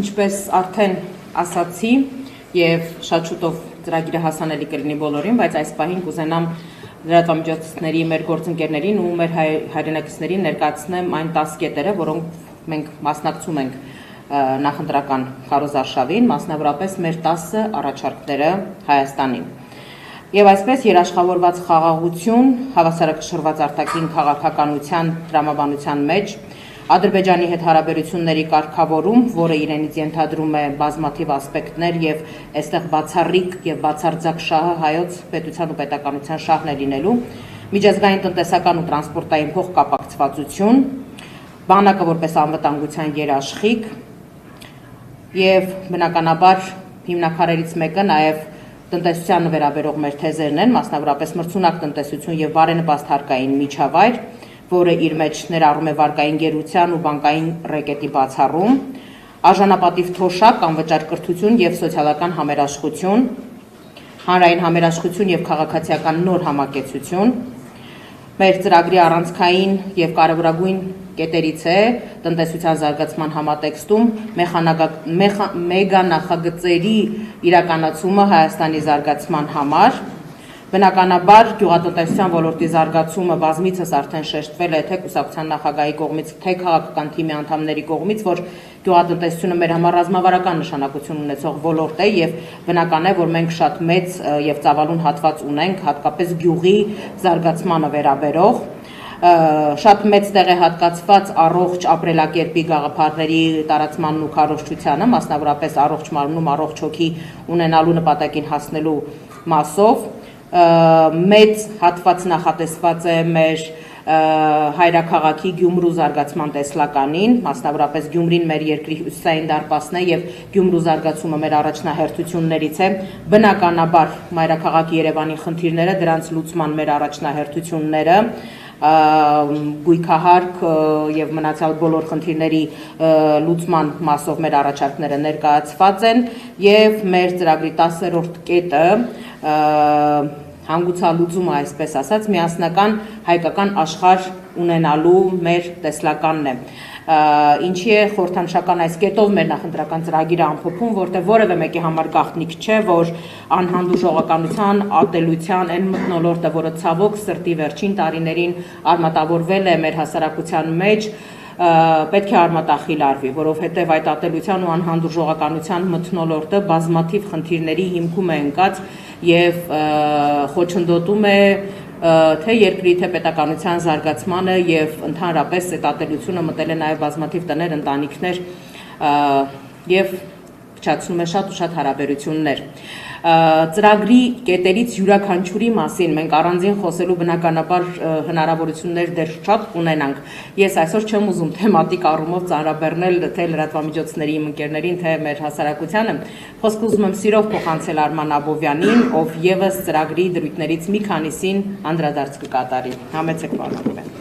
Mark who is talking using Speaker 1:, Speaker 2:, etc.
Speaker 1: ինչպես արդեն ասացի եւ շատ շուտով ծրագիրը հասանելի կլինի բոլորին, բայց այս պահին կուզենամ լրատվամիջոցների մեր գործընկերներին ու մեր հայրենակիցներին ներկայացնեմ այն 10 կետերը, որոնք մենք մասնակցում ենք նախընտրական քարոզարշավին, մասնավորապես մեր 10 առաջարկները Հայաստանին։ Եվ այսպես երաշխավորված խաղաղություն, հավասարակշռված արտաքին քաղաքականության տրամաբանության մեջ, Ադրբեջանի հետ հարաբերությունների կարգավորում, որը իրենից ենթադրում է բազմաթիվ ասպեկտներ եւ այստեղ բացառիկ եւ բացարձակ շահը հայոց պետության ու պետականության շահն է լինելու, միջազգային տնտեսական ու տրանսպորտային փոխկապակցվածություն, բանակը որպես անվտանգության երաշխիք եւ բնականաբար հիմնակարերից մեկը նաեւ տնտեսությանը վերաբերող մեր թեզերն են, մասնավորապես մրցունակ տնտեսություն եւ բարենպաստ հարկային միջավայր, որը իր մեջ ներառում է վարկային գերության ու բանկային ռեկետի բացառում, արժանապատիվ թոշակ, անվճար կրթություն եւ սոցիալական համերաշխություն, հանրային համերաշխություն եւ քաղաքացիական նոր համակեցություն, մեր ծրագրի առանցքային եւ կարևորագույն կետերից է տնտեսության զարգացման համատեքստում մեգա նախագծերի իրականացումը Հայաստանի զարգացման համար, բնականաբար գյուղատնտեսության ոլորտի զարգացումը բազմիցս արդեն շեշտվել է թե կուսակցության նախագահի կողմից, թե քաղաքական թիմի անդամների կողմից, որ գյուղատնտեսությունը մեր համար ռազմավարական նշանակություն ունեցող ոլորտ է եւ բնական է, որ մենք շատ մեծ եւ ծավալուն հատված ունենք, հատկապես գյուղի զարգացմանը վերաբերող, շատ մեծ տեղ է հատկացված առողջ ապրելակերպի գաղափարների տարածմանն ու քարոզչությանը, մասնավորապես առողջ մարմնում առողջ հոգի ունենալու նպատակին հասնելու մասով, մեծ հատված նախատեսված է մեր հայրաքաղաքի Գյումրու զարգացման տեսլականին, մասնավորապես Գյումրին մեր երկրի հյուսիսային դարպասն է եւ Գյումրու զարգացումը մեր առաջնահերթություններից է, բնականաբար մայրաքաղաքի Երևանի խնդիրները, դրանց լուծման մեր առաջնահերթությունները, գույքահարկ եւ մնացյալ բոլոր խնդիրների լուծման մասով մեր առաջարկները ներկայացված են եւ մեր ծրագրի 10-րդ կետը հանգուցալուծումը, այսպես ասած, միասնական հայկական աշխարհ ունենալու մեր տեսլականն է։ Ինչի է խորհրդանշական այս կետով մեր նախընտրական ծրագիրը ամփոփում, որտեղ որևէ մեկի համար գաղտնիք չէ, որ անհանդուրժողականության, ատելության այն մթնոլորտը, որը ցավոք սրտի վերջին տարիներին արմատավորվել է մեր հասարակության մեջ, պետք է արմատախիլ արվի, որովհետև այդ ատելության ու անհանդուրժողականության մթնոլորտը բազմաթիվ խնդիրների հիմքում է ընկած եւ խոչընդոտում է թե երկրի թե պետականության զարգացմանը եւ ընդհանրապես այդ ատելությունը մտել է նաեւ բազմաթիվ տներ, ընտանիքներ եւ փչացնում է շատ ու շատ հարաբերություններ։ Ծրագրի կետերից յուրաքանչյուրի մասին մենք առանձին խոսելու բնականաբար հնարավորություններ դեռ շատ ունենանք։ Ես այսօր չեմ ուզում թեմատիկ առումով ծանրաբեռնել թե լրատվամիջոցների իմ ընկերներին, թե մեր հասարակությանը։ Խոսքը ուզում եմ սիրով փոխանցել Արման Աբովյանին, ով եւս ծրագրի դրույթներից մի քանիսին անդրադարձ կկատարի։ Համեցեք, պարոն Աբովյան։